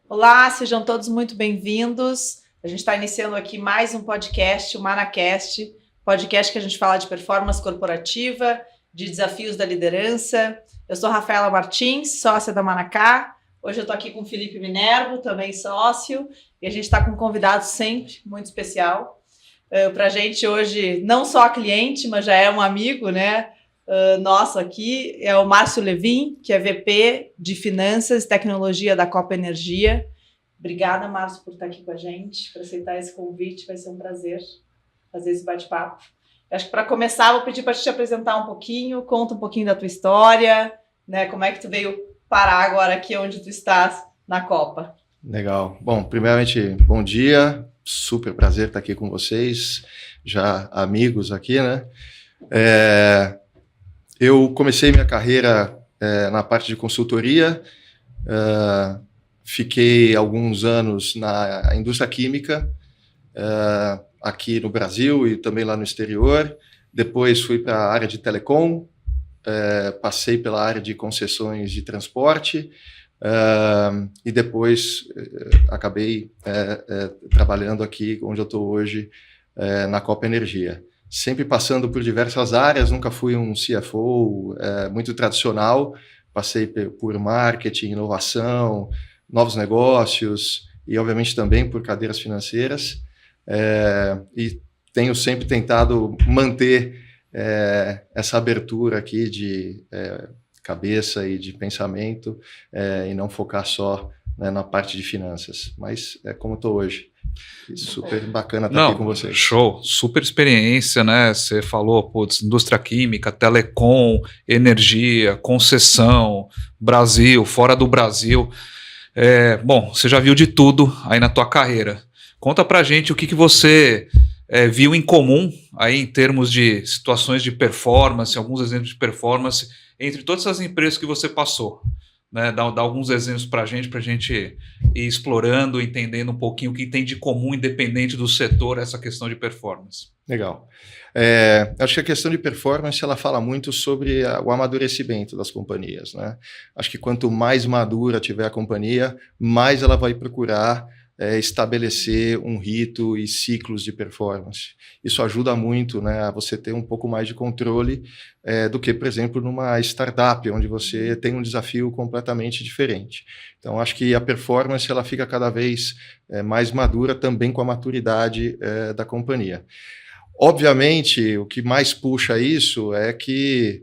Olá, sejam todos muito bem-vindos. A gente está iniciando aqui mais um podcast, o Manacast, podcast que a gente fala de performance corporativa, de desafios da liderança. Eu sou Rafaela Martins, sócia da Manacá. Hoje eu estou aqui com o Felipe Minervo, também sócio, e a gente está com um convidado sempre muito especial. Para a gente hoje, não só cliente, mas já é um amigo, né? Nosso aqui é o Márcio Levin, que é VP de Finanças e Tecnologia da Copa Energia. Obrigada, Márcio, por estar aqui com a gente, por aceitar esse convite. Vai ser um prazer fazer esse bate-papo. Acho que para começar, vou pedir para te apresentar um pouquinho, conta um pouquinho da tua história, né? Como é que tu veio parar agora aqui onde tu estás na Copa. Legal. Bom, primeiramente, bom dia. Super prazer estar aqui com vocês, já amigos aqui, né? Eu comecei minha carreira na parte de consultoria, fiquei alguns anos na indústria química, aqui no Brasil e também lá no exterior. Depois fui para a área de telecom, passei pela área de concessões de transporte, e depois acabei trabalhando aqui onde eu estou hoje, na Copa Energia. Sempre passando por diversas áreas, nunca fui um CFO muito tradicional, passei por marketing, inovação, novos negócios e, obviamente, também por cadeiras financeiras, e tenho sempre tentado manter essa abertura aqui de cabeça e de pensamento, e não focar só, né, na parte de finanças, mas é como estou hoje. Super bacana estar aqui com vocês. Show, super experiência, né? Você falou, putz, indústria química, telecom, energia, concessão, Brasil, fora do Brasil. Bom, você já viu de tudo aí na tua carreira. Conta pra gente o que você viu em comum aí em termos de situações de performance, alguns exemplos de performance entre todas as empresas que você passou. Né, dá alguns exemplos para a gente ir explorando, entendendo um pouquinho o que tem de comum, independente do setor, essa questão de performance. Legal. Acho que a questão de performance ela fala muito sobre o amadurecimento das companhias, né? Acho que quanto mais madura tiver a companhia, mais ela vai procurar estabelecer um rito e ciclos de performance. Isso ajuda muito, né, a você ter um pouco mais de controle do que, por exemplo, numa startup, onde você tem um desafio completamente diferente. Então, acho que a performance ela fica cada vez mais madura também com a maturidade da companhia. Obviamente, o que mais puxa isso é que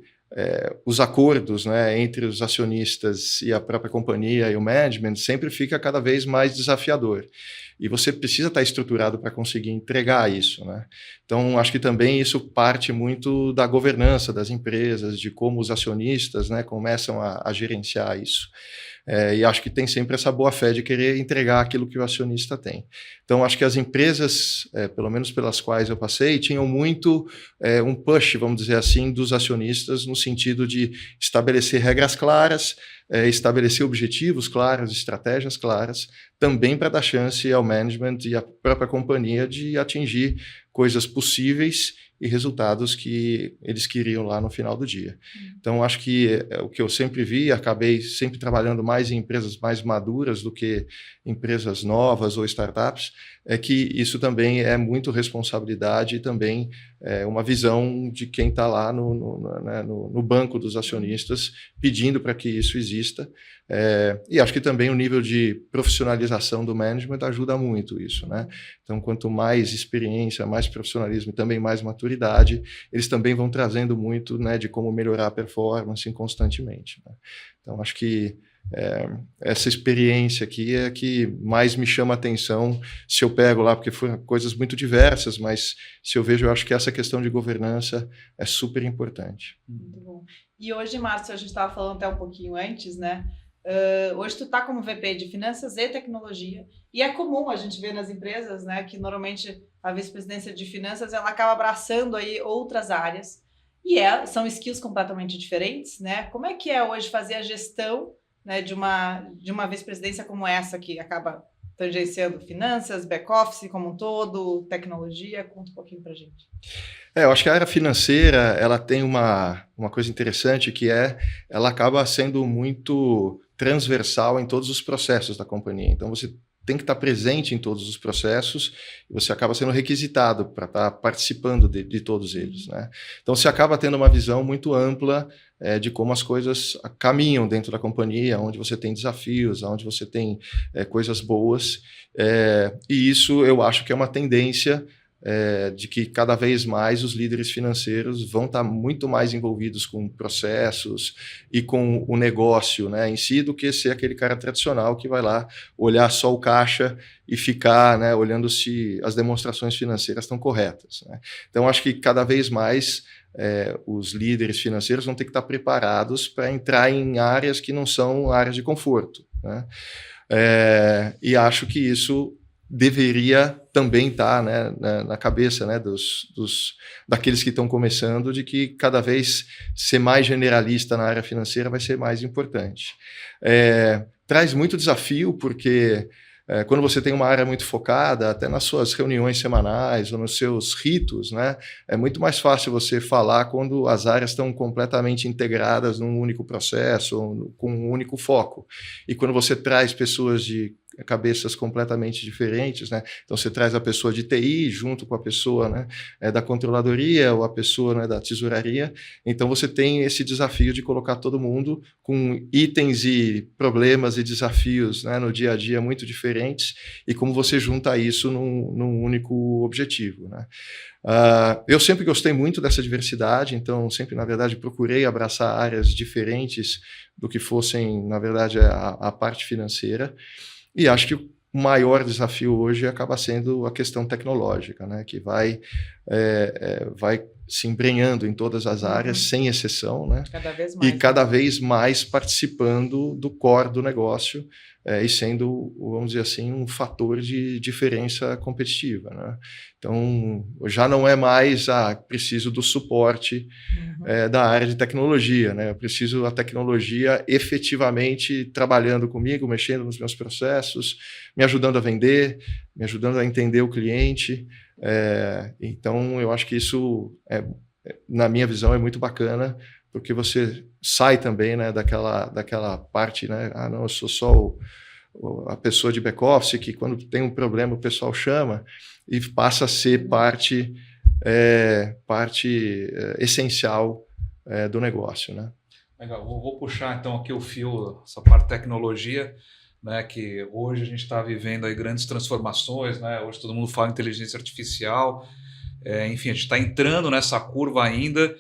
os acordos, né, entre os acionistas e a própria companhia e o management sempre fica cada vez mais desafiador. E você precisa estar estruturado para conseguir entregar isso, né? Então, acho que também isso parte muito da governança das empresas, de como os acionistas, né, começam a gerenciar isso. E acho que tem sempre essa boa-fé de querer entregar aquilo que o acionista tem. Então, acho que as empresas, pelo menos pelas quais eu passei, tinham muito um push, vamos dizer assim, dos acionistas no sentido de estabelecer regras claras, estabelecer objetivos claros, estratégias claras, também para dar chance ao management e à própria companhia de atingir coisas possíveis e resultados que eles queriam lá no final do dia. Então, acho que o que eu sempre vi, acabei sempre trabalhando mais em empresas mais maduras do que empresas novas ou startups, é que isso também é muito responsabilidade e também uma visão de quem está lá no banco dos acionistas pedindo para que isso exista. E acho que também o nível de profissionalização do management ajuda muito isso, né? Então, quanto mais experiência, mais profissionalismo e também mais maturidade, eles também vão trazendo muito, né, de como melhorar a performance constantemente, né? Então, acho que essa experiência aqui é que mais me chama a atenção se eu pego lá, porque foram coisas muito diversas, mas se eu vejo, eu acho que essa questão de governança é super importante. Muito bom. E hoje, Márcio, a gente estava falando até um pouquinho antes, né? Hoje tu está como VP de Finanças e Tecnologia, e é comum a gente ver nas empresas, né, que normalmente a vice-presidência de Finanças ela acaba abraçando aí outras áreas, e são skills completamente diferentes, né? Como é que é hoje fazer a gestão, né, de uma vice-presidência como essa, que acaba tangenciando finanças, back-office como um todo, tecnologia? Conta um pouquinho para a gente. Eu acho que a área financeira ela tem uma coisa interessante que ela acaba sendo muito transversal em todos os processos da companhia. Então, você tem que estar presente em todos os processos e você acaba sendo requisitado para estar participando de todos eles, né? Então, você acaba tendo uma visão muito ampla de como as coisas caminham dentro da companhia, onde você tem desafios, onde você tem coisas boas. E isso eu acho que é uma tendência de que cada vez mais os líderes financeiros vão estar muito mais envolvidos com processos e com o negócio, né, em si, do que ser aquele cara tradicional que vai lá olhar só o caixa e ficar, né, olhando se as demonstrações financeiras estão corretas, né? Então, acho que cada vez mais os líderes financeiros vão ter que estar preparados para entrar em áreas que não são áreas de conforto, né? E acho que isso deveria também estar, né, na cabeça, né, daqueles que estão começando, de que cada vez ser mais generalista na área financeira vai ser mais importante. Traz muito desafio, porque quando você tem uma área muito focada, até nas suas reuniões semanais ou nos seus ritos, né, é muito mais fácil você falar quando as áreas estão completamente integradas num único processo, ou com um único foco. E quando você traz pessoas de cabeças completamente diferentes, né? Então você traz a pessoa de TI junto com a pessoa, né, da controladoria ou a pessoa, né, da tesouraria. Então você tem esse desafio de colocar todo mundo com itens e problemas e desafios, né, no dia a dia muito diferentes, e como você junta isso num único objetivo, né? Eu sempre gostei muito dessa diversidade, então sempre, na verdade, procurei abraçar áreas diferentes do que fossem, na verdade, a parte financeira. E acho que o maior desafio hoje acaba sendo a questão tecnológica, né, que vai se embrenhando em todas as áreas, sem exceção, né, cada vez mais, e cada vez mais participando do core do negócio, e sendo, vamos dizer assim, um fator de diferença competitiva, né? Então, já não é mais preciso do suporte da área de tecnologia, né? Eu preciso a tecnologia efetivamente trabalhando comigo, mexendo nos meus processos, me ajudando a vender, me ajudando a entender o cliente. Então, eu acho que isso, na minha visão, é muito bacana, porque você sai também, né, daquela parte, né, não, eu sou só a pessoa de back-office que quando tem um problema o pessoal chama, e passa a ser parte essencial do negócio, né? Legal, vou puxar então aqui o fio, essa parte de tecnologia, né, que hoje a gente está vivendo aí grandes transformações, né? Hoje todo mundo fala em inteligência artificial, enfim, a gente está entrando nessa curva ainda,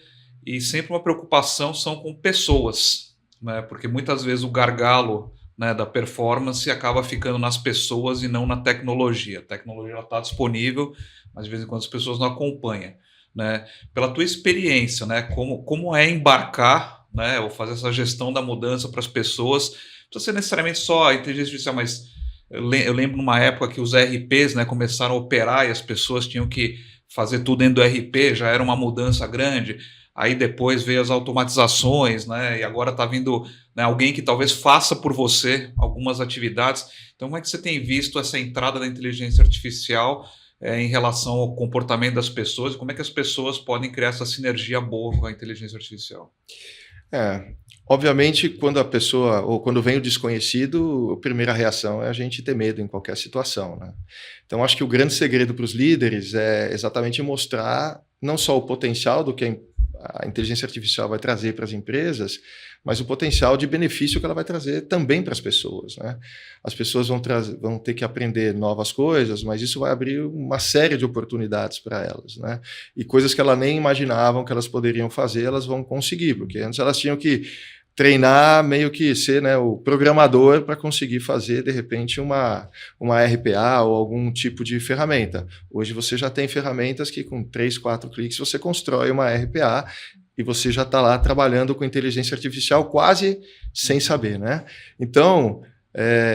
e sempre uma preocupação são com pessoas, né? Porque muitas vezes o gargalo, né, da performance acaba ficando nas pessoas e não na tecnologia. A tecnologia está disponível, mas de vez em quando as pessoas não acompanham, né? Pela tua experiência, né, como é embarcar, né, ou fazer essa gestão da mudança para as pessoas, não precisa ser necessariamente só a inteligência artificial, mas eu lembro numa época que os RPs, né, começaram a operar e as pessoas tinham que fazer tudo dentro do RP, já era uma mudança grande. Aí depois veio as automatizações, né? E agora está vindo, né, alguém que talvez faça por você algumas atividades. Então, como é que você tem visto essa entrada da inteligência artificial em relação ao comportamento das pessoas? Como é que as pessoas podem criar essa sinergia boa com a inteligência artificial? Obviamente, quando a pessoa, ou quando vem o desconhecido, a primeira reação é a gente ter medo em qualquer situação, né? Então, acho que o grande segredo para os líderes é exatamente mostrar não só o potencial do que a inteligência artificial vai trazer para as empresas, mas o potencial de benefício que ela vai trazer também para as pessoas, né? As pessoas vão ter que aprender novas coisas, mas isso vai abrir uma série de oportunidades para elas, né? E coisas que elas nem imaginavam que elas poderiam fazer, elas vão conseguir, porque antes elas tinham que treinar, meio que ser, né, o programador para conseguir fazer, de repente, uma RPA ou algum tipo de ferramenta. Hoje você já tem ferramentas que com 3, 4 cliques você constrói uma RPA e você já está lá trabalhando com inteligência artificial quase sem saber, né? Então,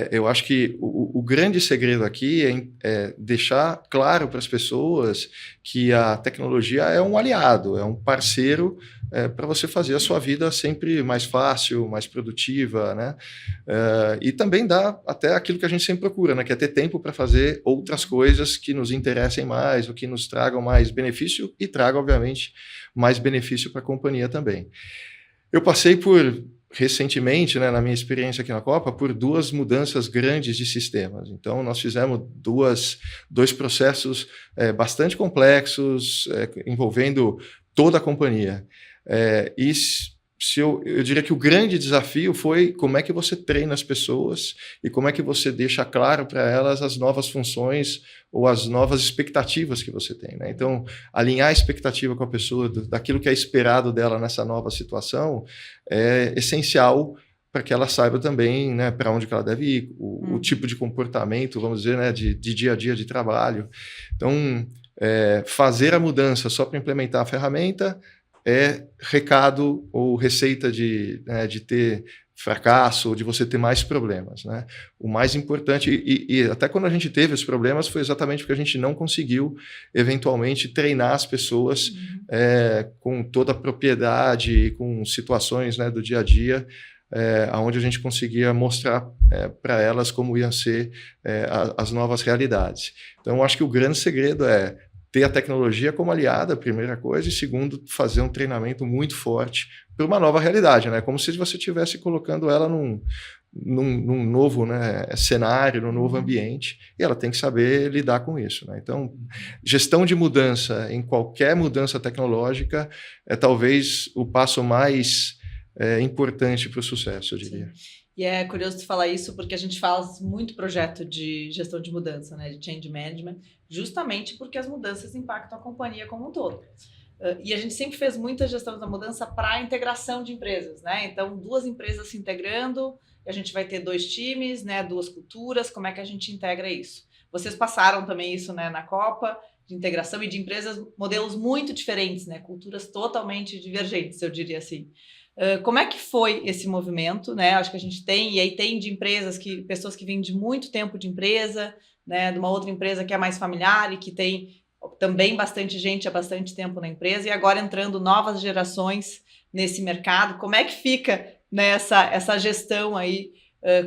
eu acho que o grande segredo aqui é deixar claro para as pessoas que a tecnologia é um aliado, é um parceiro para você fazer a sua vida sempre mais fácil, mais produtiva, né? E também dá até aquilo que a gente sempre procura, né? Que é ter tempo para fazer outras coisas que nos interessem mais, ou que nos tragam mais benefício e tragam, obviamente, mais benefício para a companhia também. Eu passei por recentemente, né, na minha experiência aqui na Copa, por 2 mudanças grandes de sistemas. Então, nós fizemos dois processos bastante complexos, envolvendo toda a companhia. Eu diria que o grande desafio foi como é que você treina as pessoas e como é que você deixa claro para elas as novas funções ou as novas expectativas que você tem, né? Então, alinhar a expectativa com a pessoa daquilo que é esperado dela nessa nova situação é essencial para que ela saiba também, né, para onde que ela deve ir, o tipo de comportamento, vamos dizer, né, de dia a dia de trabalho. Então, fazer a mudança só para implementar a ferramenta é recado ou receita de ter fracasso ou de você ter mais problemas, né? O mais importante, e até quando a gente teve os problemas, foi exatamente porque a gente não conseguiu, eventualmente, treinar as pessoas com toda a propriedade e com situações, né, do dia a dia, onde a gente conseguia mostrar para elas como iam ser as novas realidades. Então, acho que o grande segredo é ter a tecnologia como aliada, primeira coisa, e segundo, fazer um treinamento muito forte para uma nova realidade, né? Como se você estivesse colocando ela num novo, né, cenário, num novo ambiente, e ela tem que saber lidar com isso, né? Então, gestão de mudança em qualquer mudança tecnológica é talvez o passo mais importante para o sucesso, eu diria. Sim. E é curioso tu falar isso porque a gente faz muito projeto de gestão de mudança, né, de change management, justamente porque as mudanças impactam a companhia como um todo. E a gente sempre fez muita gestão da mudança para a integração de empresas, né? Então, 2 empresas se integrando, a gente vai ter 2 times, né, 2 culturas, como é que a gente integra isso? Vocês passaram também isso, né, na Copa, de integração e de empresas, modelos muito diferentes, né, culturas totalmente divergentes, eu diria assim. Como é que foi esse movimento, né? Acho que a gente tem, e aí tem de empresas, pessoas que vêm de muito tempo de empresa, né? De uma outra empresa que é mais familiar e que tem também bastante gente há bastante tempo na empresa, e agora entrando novas gerações nesse mercado. Como é que fica, né, essa gestão aí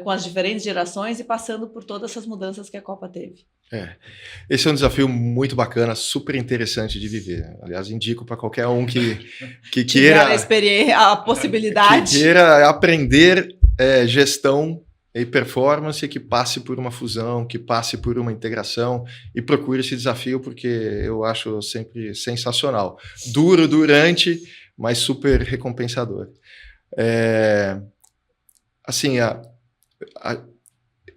com as diferentes gerações e passando por todas essas mudanças que a Copa teve? Esse é um desafio muito bacana, super interessante de viver. Aliás, indico para qualquer um que queira a possibilidade, que queira aprender gestão e performance, que passe por uma fusão, que passe por uma integração e procure esse desafio, porque eu acho sempre sensacional. Duro durante, mas super recompensador. Assim,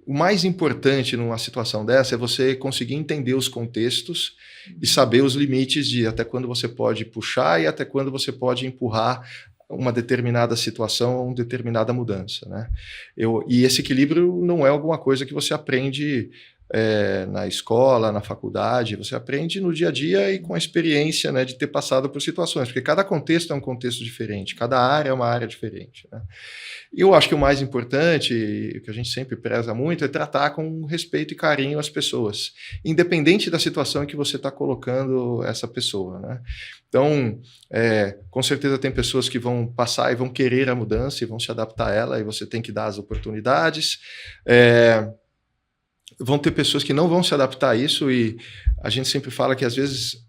o mais importante numa situação dessa é você conseguir entender os contextos e saber os limites de até quando você pode puxar e até quando você pode empurrar uma determinada situação, uma determinada mudança, né? E esse equilíbrio não é alguma coisa que você aprende na escola, na faculdade, você aprende no dia a dia e com a experiência, né, de ter passado por situações, porque cada contexto é um contexto diferente, cada área é uma área diferente, né? E eu acho que o mais importante, e que a gente sempre preza muito, é tratar com respeito e carinho as pessoas, independente da situação em que você está colocando essa pessoa, né? Então, com certeza tem pessoas que vão passar e vão querer a mudança e vão se adaptar a ela, e você tem que dar as oportunidades. Vão ter pessoas que não vão se adaptar a isso, e a gente sempre fala que às vezes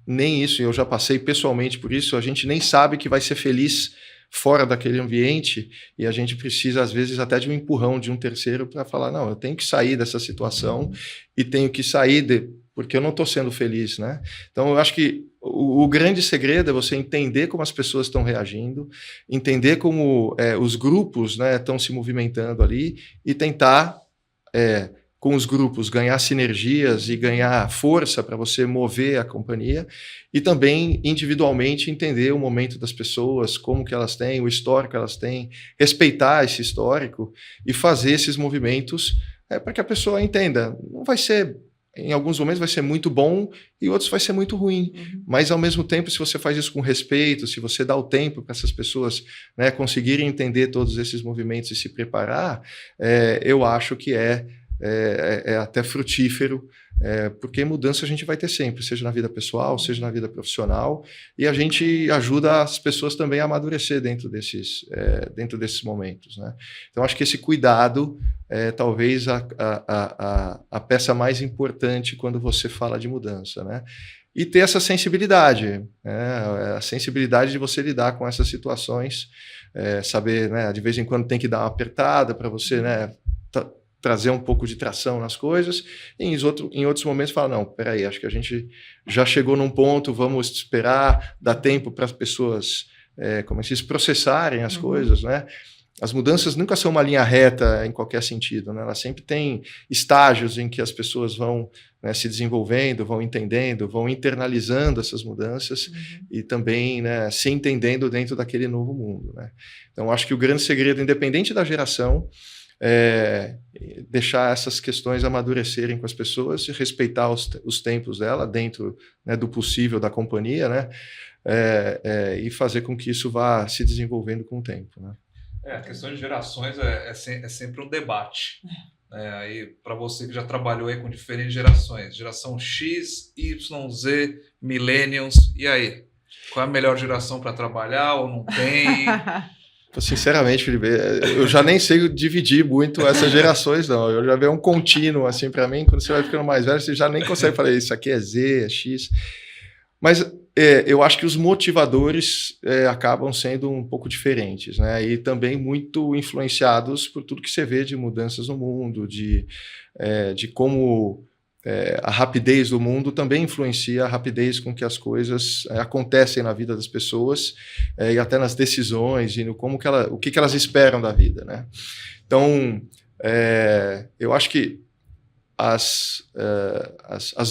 nem isso, e eu já passei pessoalmente por isso, a gente nem sabe que vai ser feliz fora daquele ambiente, e a gente precisa às vezes até de um empurrão de um terceiro para falar, não, eu tenho que sair dessa situação e tenho que sair porque eu não estou sendo feliz, né? Então eu acho que o grande segredo é você entender como as pessoas estão reagindo, entender como os grupos, né, estão se movimentando ali e tentar com os grupos, ganhar sinergias e ganhar força para você mover a companhia, e também individualmente entender o momento das pessoas, como que elas têm, o histórico que elas têm, respeitar esse histórico e fazer esses movimentos para que a pessoa entenda. Não vai ser, em alguns momentos vai ser muito bom e outros vai ser muito ruim, mas ao mesmo tempo, se você faz isso com respeito, se você dá o tempo para essas pessoas, né, conseguirem entender todos esses movimentos e se preparar, eu acho que é até frutífero, porque mudança a gente vai ter sempre, seja na vida pessoal, seja na vida profissional, e a gente ajuda as pessoas também a amadurecer dentro desses momentos, né? Então, acho que esse cuidado é talvez a peça mais importante quando você fala de mudança, né? E ter essa sensibilidade, né? A sensibilidade de você lidar com essas situações, saber, né, de vez em quando tem que dar uma apertada para você, né, trazer um pouco de tração nas coisas, e em outros momentos fala, não, peraí, acho que a gente já chegou num ponto, vamos esperar, dar tempo para as pessoas, como se processarem as coisas, né? As mudanças nunca são uma linha reta em qualquer sentido, né? Elas sempre têm estágios em que as pessoas vão, né, se desenvolvendo, vão entendendo, vão internalizando essas mudanças e também, né, se entendendo dentro daquele novo mundo, né? Então, acho que o grande segredo, independente da geração, é deixar essas questões amadurecerem com as pessoas e respeitar os tempos dela dentro, né, do possível da companhia, né? E fazer com que isso vá se desenvolvendo com o tempo, né? A questão de gerações é sempre um debate. Aí, para você que já trabalhou aí com diferentes gerações, geração X, Y, Z, Millennials, e aí? Qual é a melhor geração para trabalhar ou não tem? Sinceramente, Felipe, eu já nem sei dividir muito essas gerações, não. Eu já vejo um contínuo, assim, para mim, quando você vai ficando mais velho, você já nem consegue falar, isso aqui é Z, é X. Mas eu acho que os motivadores acabam sendo um pouco diferentes, né? E também muito influenciados por tudo que você vê de mudanças no mundo, de como a rapidez do mundo também influencia a rapidez com que as coisas acontecem na vida das pessoas e até nas decisões e no o que elas esperam da vida, né? Então, eu acho que as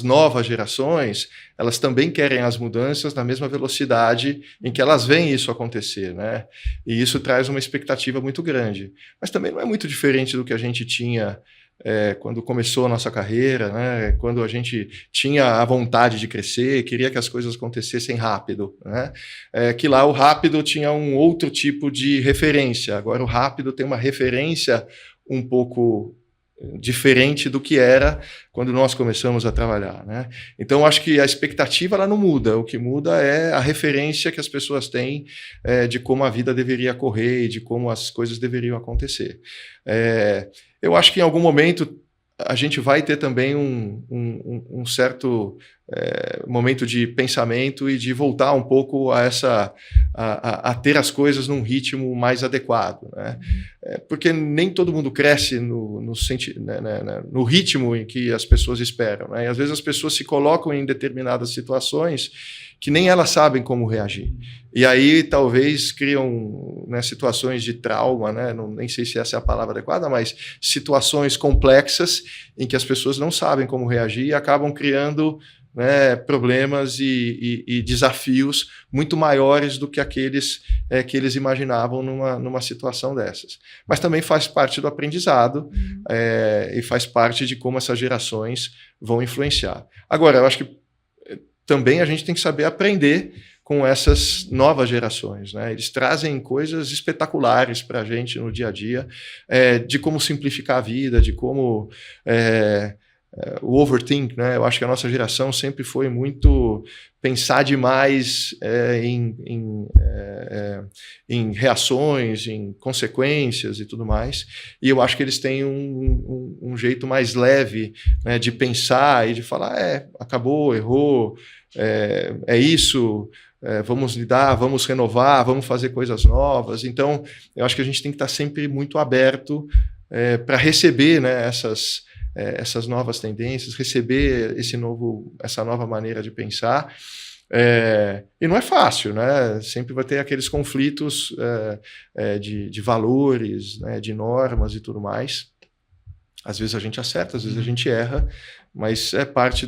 novas gerações, elas também querem as mudanças na mesma velocidade em que elas veem isso acontecer, né? E isso traz uma expectativa muito grande. Mas também não é muito diferente do que a gente tinha quando começou a nossa carreira, né? Quando a gente tinha a vontade de crescer, queria que as coisas acontecessem rápido, né? Que lá o rápido tinha um outro tipo de referência. Agora o rápido tem uma referência um pouco diferente do que era quando nós começamos a trabalhar, né? Então, acho que a expectativa ela não muda, o que muda é a referência que as pessoas têm de como a vida deveria correr e de como as coisas deveriam acontecer. Eu acho que em algum momento a gente vai ter também um certo momento de pensamento e de voltar um pouco a ter as coisas num ritmo mais adequado, né? Porque nem todo mundo cresce no ritmo em que as pessoas esperam, né? E às vezes as pessoas se colocam em determinadas situações que nem elas sabem como reagir. E aí talvez criam, né, situações de trauma, né? Nem sei se essa é a palavra adequada, mas situações complexas em que as pessoas não sabem como reagir e acabam criando, né, problemas e desafios muito maiores do que aqueles que eles imaginavam numa situação dessas. Mas também faz parte do aprendizado e faz parte de como essas gerações vão influenciar. Agora, eu acho que também a gente tem que saber aprender com essas novas gerações, né? Eles trazem coisas espetaculares para a gente no dia a dia, de como simplificar a vida, de como o overthink, né? Eu acho que a nossa geração sempre foi muito pensar demais em reações, em consequências e tudo mais. E eu acho que eles têm um jeito mais leve, né, de pensar e de falar, acabou, errou, é isso, vamos lidar, vamos renovar, vamos fazer coisas novas. Então, eu acho que a gente tem que estar sempre muito aberto para receber, né, essas novas tendências, receber essa nova maneira de pensar. E não é fácil, né? Sempre vai ter aqueles conflitos de valores, né, de normas e tudo mais. Às vezes a gente acerta, às vezes a gente erra, mas é parte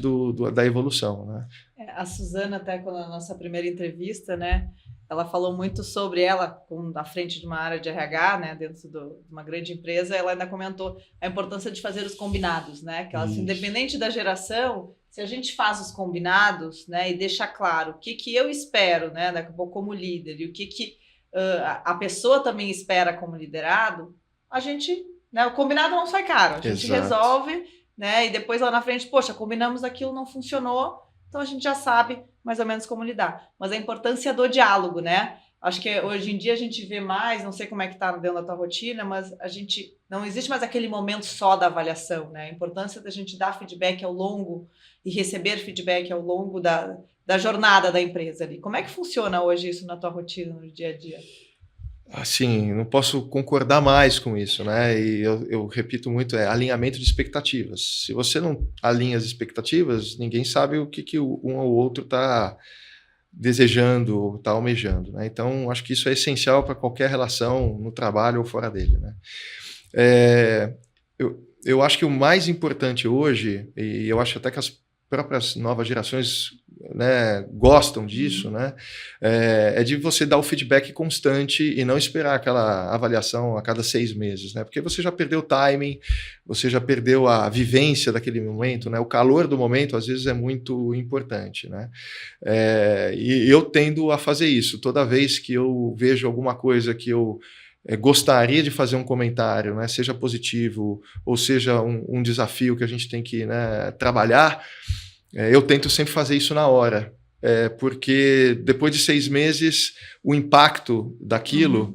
da evolução, né? A Suzana, até quando na nossa primeira entrevista, né, ela falou muito sobre ela, à frente de uma área de RH, né, dentro de uma grande empresa, ela ainda comentou a importância de fazer os combinados, né, que ela, assim, independente da geração, se a gente faz os combinados, né, e deixa claro o que eu espero, né, daqui a pouco como líder, e o que a pessoa também espera como liderado, a gente, né, o combinado não sai caro, a gente resolve, né, e depois lá na frente, poxa, combinamos aquilo, não funcionou, então a gente já sabe mais ou menos como lidar. Mas a importância do diálogo, né? Acho que hoje em dia a gente vê mais, não sei como é que está dentro da tua rotina, mas não existe mais aquele momento só da avaliação, né? A importância da gente dar feedback ao longo e receber feedback ao longo da jornada da empresa ali. Como é que funciona hoje isso na tua rotina, no dia a dia? Assim, não posso concordar mais com isso, né? E eu repito muito, alinhamento de expectativas. Se você não alinha as expectativas, ninguém sabe o que um ou outro está desejando ou está almejando, né? Então, acho que isso é essencial para qualquer relação no trabalho ou fora dele, né? Eu acho que o mais importante hoje, e eu acho até que as próprias novas gerações, né, gostam disso, né, é de você dar o feedback constante e não esperar aquela avaliação a cada 6 meses, né, porque você já perdeu o timing, você já perdeu a vivência daquele momento, né, o calor do momento às vezes é muito importante, né, e eu tendo a fazer isso, toda vez que eu vejo alguma coisa que eu gostaria de fazer um comentário, né, seja positivo ou seja um desafio que a gente tem que, né, trabalhar, eu tento sempre fazer isso na hora, porque depois de 6 meses o impacto daquilo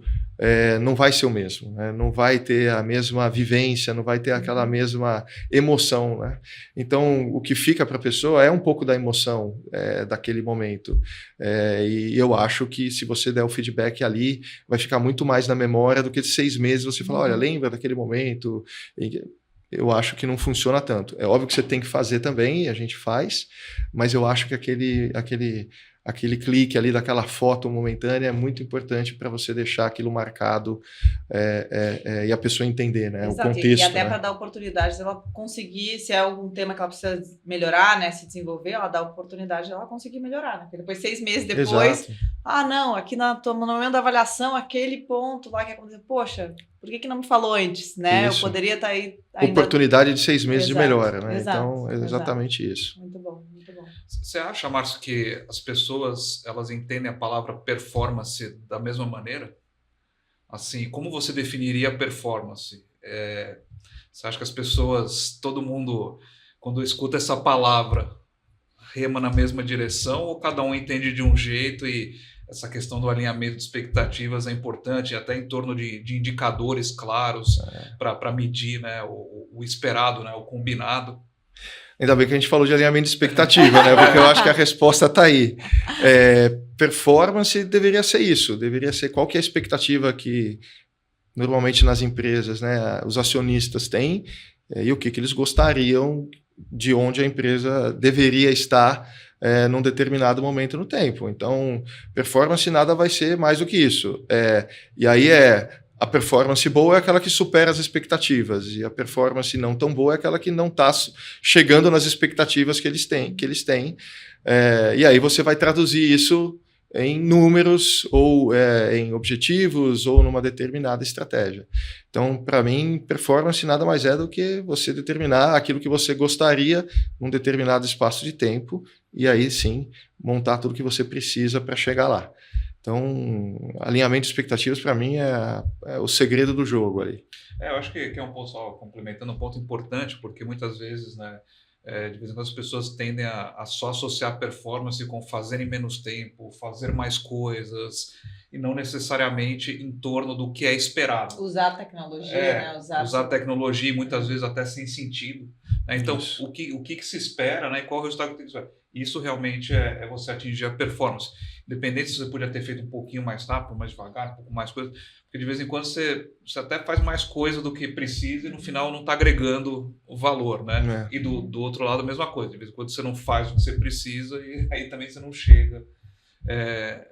não vai ser o mesmo, né? Não vai ter a mesma vivência, não vai ter aquela mesma emoção, né? Então, o que fica para a pessoa é um pouco da emoção daquele momento. E eu acho que se você der o feedback ali, vai ficar muito mais na memória do que de 6 meses você falar, olha, lembra daquele momento? Eu acho que não funciona tanto. É óbvio que você tem que fazer também, e a gente faz, mas eu acho que aquele clique ali daquela foto momentânea é muito importante para você deixar aquilo marcado e a pessoa entender, né, o contexto. E até, né, para dar oportunidade, se ela conseguir, se é algum tema que ela precisa melhorar, né, se desenvolver, ela dá oportunidade de ela conseguir melhorar, né? Porque depois, 6 meses depois, Exato. não, aqui no momento da avaliação, aquele ponto lá que aconteceu, poxa, por que não me falou antes, né? Isso. Eu poderia estar aí ainda... Oportunidade de 6 meses de Exato, melhora, né? exato, Então, é exatamente isso. Muito bom, muito bom. Você acha, Márcio, que as pessoas elas entendem a palavra performance da mesma maneira? Assim, como você definiria performance? Você acha que as pessoas, todo mundo, quando escuta essa palavra, rema na mesma direção ou cada um entende de um jeito e essa questão do alinhamento de expectativas é importante, até em torno de indicadores claros para medir, né, o esperado, né, o combinado? Ainda bem que a gente falou de alinhamento de expectativa, né? Porque eu acho que a resposta está aí. Performance deveria ser isso, deveria ser qual que é a expectativa que normalmente nas empresas, né, os acionistas têm e o que eles gostariam de onde a empresa deveria estar num determinado momento no tempo. Então, performance nada vai ser mais do que isso. E aí a performance boa é aquela que supera as expectativas e a performance não tão boa é aquela que não está chegando nas expectativas que eles têm. E aí você vai traduzir isso em números ou em objetivos ou numa determinada estratégia. Então, para mim, performance nada mais é do que você determinar aquilo que você gostaria num determinado espaço de tempo e aí sim montar tudo que você precisa para chegar lá. Então, alinhamento de expectativas para mim é o segredo do jogo ali. Eu acho que é um ponto, só complementando, um ponto importante, porque muitas vezes, né, de vez em quando as pessoas tendem a só associar performance com fazer em menos tempo, fazer mais coisas, e não necessariamente em torno do que é esperado. Usar a tecnologia, né? Usar a tecnologia e muitas vezes até sem sentido. Né? Então, o que se espera, né, e qual o resultado que tem que esperar? Isso realmente é você atingir a performance. Independente se você podia ter feito um pouquinho mais rápido, mais devagar, um pouco mais coisa, porque de vez em quando você até faz mais coisa do que precisa e no final não está agregando o valor, né? E do outro lado a mesma coisa. De vez em quando você não faz o que você precisa e aí também você não chega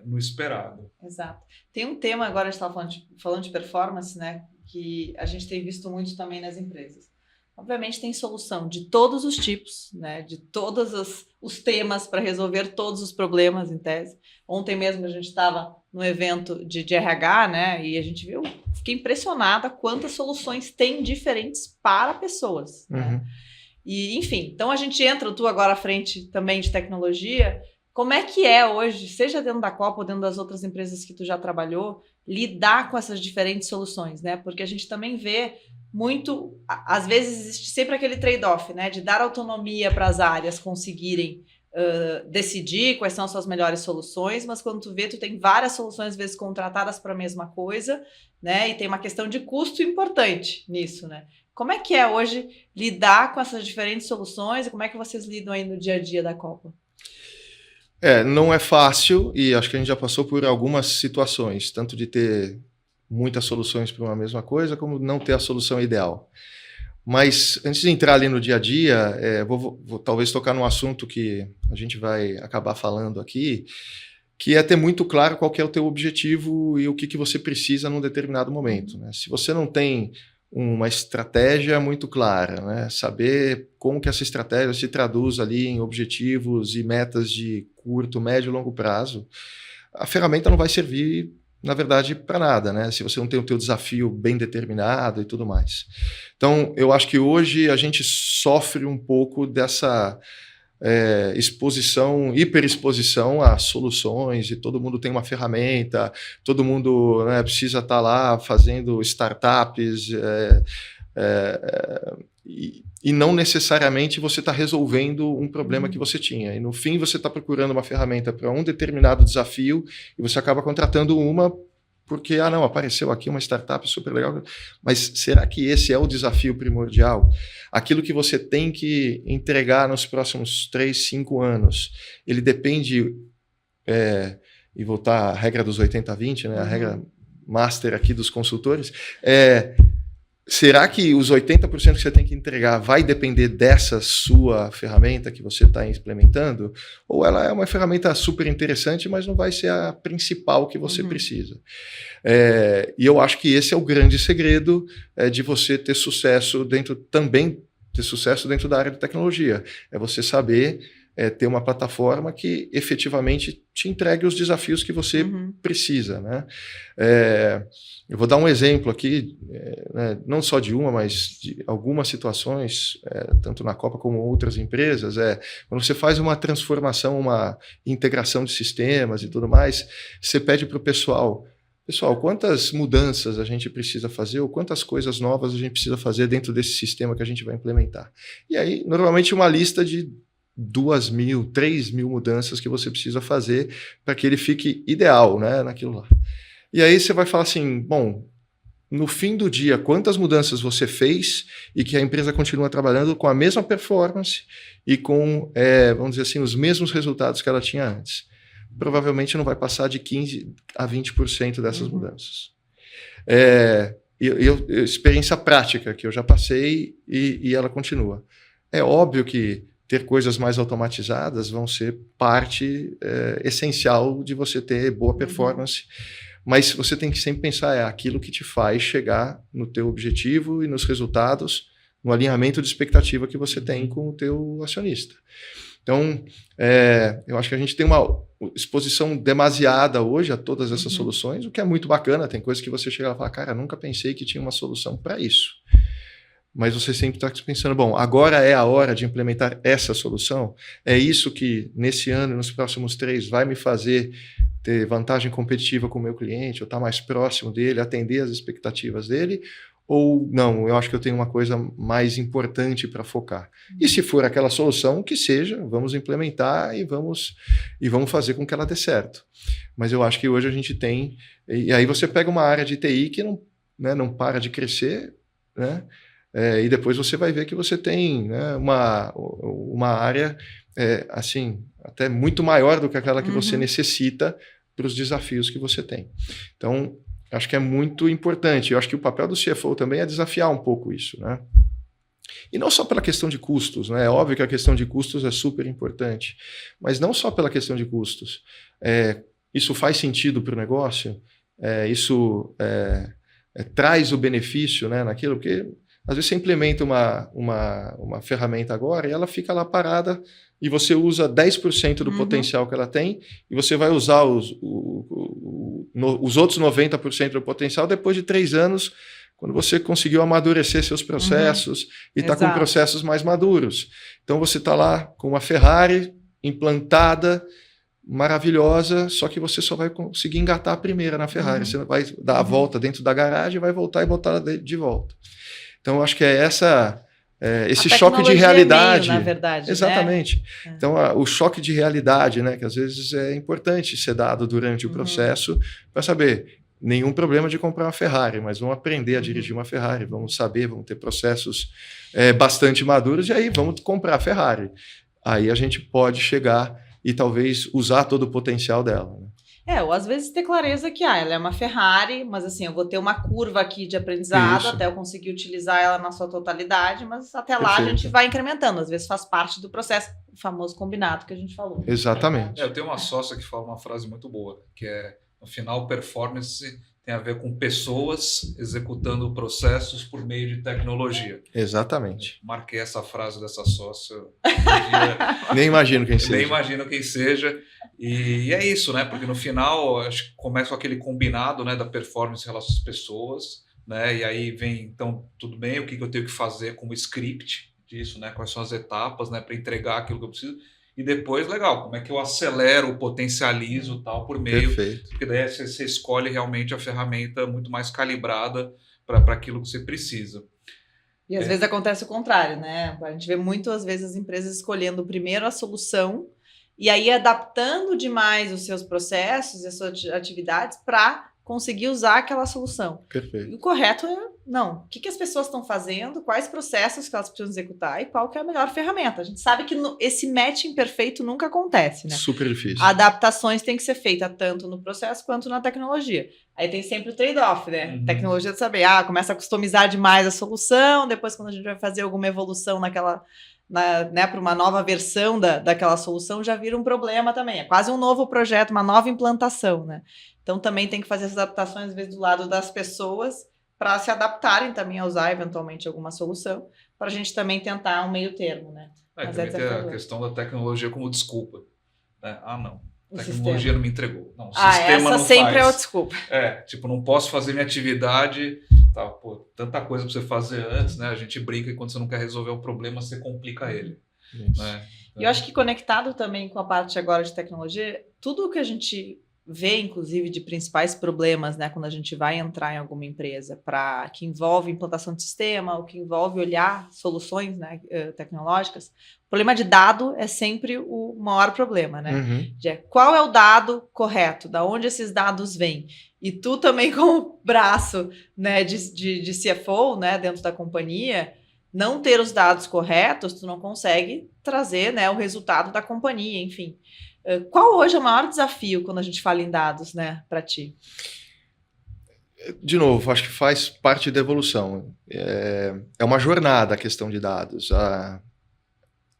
no esperado. Exato. Tem um tema agora, a gente estava falando de performance, né? Que a gente tem visto muito também nas empresas. Obviamente tem solução de todos os tipos, né? De todos os temas para resolver todos os problemas, em tese. Ontem mesmo a gente estava no evento de RH, né? E a gente viu, fiquei impressionada quantas soluções tem diferentes para pessoas, né? E, enfim, então a gente entra, tu agora à frente também de tecnologia. Como é que é hoje, seja dentro da Copa ou dentro das outras empresas que tu já trabalhou, lidar com essas diferentes soluções, né? Porque a gente também vê muito, às vezes existe sempre aquele trade-off, né, de dar autonomia para as áreas conseguirem decidir quais são as suas melhores soluções, mas quando tu vê, tu tem várias soluções às vezes contratadas para a mesma coisa, né, e tem uma questão de custo importante nisso, né? Como é que é hoje lidar com essas diferentes soluções e como é que vocês lidam aí no dia a dia da Copa? Não é fácil e acho que a gente já passou por algumas situações, tanto de ter muitas soluções para uma mesma coisa, como não ter a solução ideal. Mas antes de entrar ali no dia a dia, vou talvez tocar num assunto que a gente vai acabar falando aqui, que é ter muito claro qual que é o teu objetivo e o que você precisa num determinado momento, né? Se você não tem uma estratégia muito clara, né? Saber como que essa estratégia se traduz ali em objetivos e metas de curto, médio e longo prazo, a ferramenta não vai servir, na verdade, para nada, né? Se você não tem o teu desafio bem determinado e tudo mais. Então, eu acho que hoje a gente sofre um pouco dessa hiperexposição a soluções, e todo mundo tem uma ferramenta, todo mundo, né, precisa estar lá fazendo startups, e não necessariamente você está resolvendo um problema que você tinha. E no fim você está procurando uma ferramenta para um determinado desafio e você acaba contratando uma porque, não, apareceu aqui uma startup super legal, mas será que esse é o desafio primordial? Aquilo que você tem que entregar nos próximos 3, 5 anos, ele depende, e voltar à regra dos 80-20, né, a regra master aqui dos consultores, será que os 80% que você tem que entregar vai depender dessa sua ferramenta que você está implementando? Ou ela é uma ferramenta super interessante, mas não vai ser a principal que você precisa? E eu acho que esse é o grande segredo de você ter sucesso dentro da área de tecnologia. É você saber ter uma plataforma que efetivamente te entregue os desafios que você precisa, né? Eu vou dar um exemplo aqui, né, não só de uma, mas de algumas situações, tanto na Copa como outras empresas, quando você faz uma transformação, uma integração de sistemas e tudo mais, você pede para o pessoal, quantas mudanças a gente precisa fazer ou quantas coisas novas a gente precisa fazer dentro desse sistema que a gente vai implementar. E aí, normalmente, uma lista de 2.000, 3.000 mudanças que você precisa fazer para que ele fique ideal, né, naquilo lá. E aí você vai falar assim, bom, no fim do dia, quantas mudanças você fez e que a empresa continua trabalhando com a mesma performance e com, vamos dizer assim, os mesmos resultados que ela tinha antes? Provavelmente não vai passar de 15% a 20% dessas mudanças. Experiência prática que eu já passei e ela continua. É óbvio que ter coisas mais automatizadas vão ser parte essencial de você ter boa performance, mas você tem que sempre pensar, aquilo que te faz chegar no teu objetivo e nos resultados, no alinhamento de expectativa que você tem com o teu acionista. Então, eu acho que a gente tem uma exposição demasiada hoje a todas essas soluções, o que é muito bacana. Tem coisas que você chega lá e fala, cara, nunca pensei que tinha uma solução para isso. Mas você sempre está pensando, bom, agora é a hora de implementar essa solução? É isso que, nesse ano e nos próximos 3, vai me fazer ter vantagem competitiva com o meu cliente, ou estar mais próximo dele, atender as expectativas dele? Ou não, eu acho que eu tenho uma coisa mais importante para focar. E se for aquela solução, que seja, vamos implementar e vamos fazer com que ela dê certo. Mas eu acho que hoje a gente tem... E aí você pega uma área de TI que não para de crescer, né? E depois você vai ver que você tem, né, uma área assim, até muito maior do que aquela que você necessita para os desafios que você tem. Então, acho que é muito importante. Eu acho que o papel do CFO também é desafiar um pouco isso, né? E não só pela questão de custos, né? É óbvio que a questão de custos é super importante, mas não só pela questão de custos. Isso faz sentido para o negócio? Isso traz o benefício, né, naquilo? Porque às vezes você implementa uma ferramenta agora e ela fica lá parada e você usa 10% do potencial que ela tem e você vai usar os outros 90% do potencial depois de 3 anos, quando você conseguiu amadurecer seus processos e está com processos mais maduros. Então você está lá com uma Ferrari implantada, maravilhosa, só que você só vai conseguir engatar a primeira na Ferrari. Você vai dar a volta dentro da garagem, vai voltar e botar ela de volta. Então, eu acho que esse choque de realidade. É meio, na verdade, exatamente. Né? Então, o choque de realidade, né, que às vezes é importante ser dado durante o processo para saber, nenhum problema de comprar uma Ferrari, mas vamos aprender a dirigir uma Ferrari, vamos ter processos bastante maduros e aí vamos comprar a Ferrari. Aí a gente pode chegar e talvez usar todo o potencial dela. Né? Ou às vezes ter clareza que ela é uma Ferrari, mas assim, eu vou ter uma curva aqui de aprendizado até eu conseguir utilizar ela na sua totalidade, mas até lá a gente vai incrementando, às vezes faz parte do processo, o famoso combinado que a gente falou. Exatamente. Eu tenho uma sócia que fala uma frase muito boa, que é, no final, performance tem a ver com pessoas executando processos por meio de tecnologia. Exatamente. Marquei essa frase dessa sócia. Nem imagino quem seja. Nem imagino quem seja. E é isso, né? Porque no final, acho que começa com aquele combinado, né, da performance em relação às pessoas, né? E aí vem, então, tudo bem, o que eu tenho que fazer como script disso, né? Quais são as etapas, né, para entregar aquilo que eu preciso. E depois, legal, como é que eu acelero, potencializo tal por meio. Perfeito. Porque daí você escolhe realmente a ferramenta muito mais calibrada para aquilo que você precisa. E às vezes acontece o contrário, né? A gente vê muito, às vezes, as empresas escolhendo primeiro a solução e aí adaptando demais os seus processos e as suas atividades para conseguir usar aquela solução. Perfeito. E o correto é, não, o que as pessoas estão fazendo, quais processos que elas precisam executar e qual que é a melhor ferramenta. A gente sabe que esse matching perfeito nunca acontece, né? Super difícil. Adaptações têm que ser feitas tanto no processo quanto na tecnologia. Aí tem sempre o trade-off, né? Uhum. Tecnologia de saber, começa a customizar demais a solução, depois quando a gente vai fazer alguma evolução naquela, né, para uma nova versão daquela solução, já vira um problema também. É quase um novo projeto, uma nova implantação, né? Então também tem que fazer essas adaptações, às vezes, do lado das pessoas, para se adaptarem também a usar eventualmente alguma solução, para a gente também tentar um meio termo, né? Mas também tem a questão da tecnologia como desculpa. Né? Não. A tecnologia não me entregou. Não, o sistema essa não sempre faz. é a desculpa. Tipo, não posso fazer minha atividade, tá, pô, tanta coisa para você fazer antes, né? A gente brinca que quando você não quer resolver um problema, você complica ele. Né? E eu acho que conectado também com a parte agora de tecnologia, tudo o que a gente vê, inclusive, de principais problemas, né, quando a gente vai entrar em alguma empresa, que envolve implantação de sistema, ou que envolve olhar soluções, né, tecnológicas, o problema de dado é sempre o maior problema, né? Uhum. Qual é o dado correto? Da onde esses dados vêm? E tu também, como braço, né, de CFO, né, dentro da companhia, não ter os dados corretos, tu não consegue trazer, né, o resultado da companhia, enfim. Qual hoje é o maior desafio quando a gente fala em dados, né, para ti? De novo, acho que faz parte da evolução. É uma jornada a questão de dados.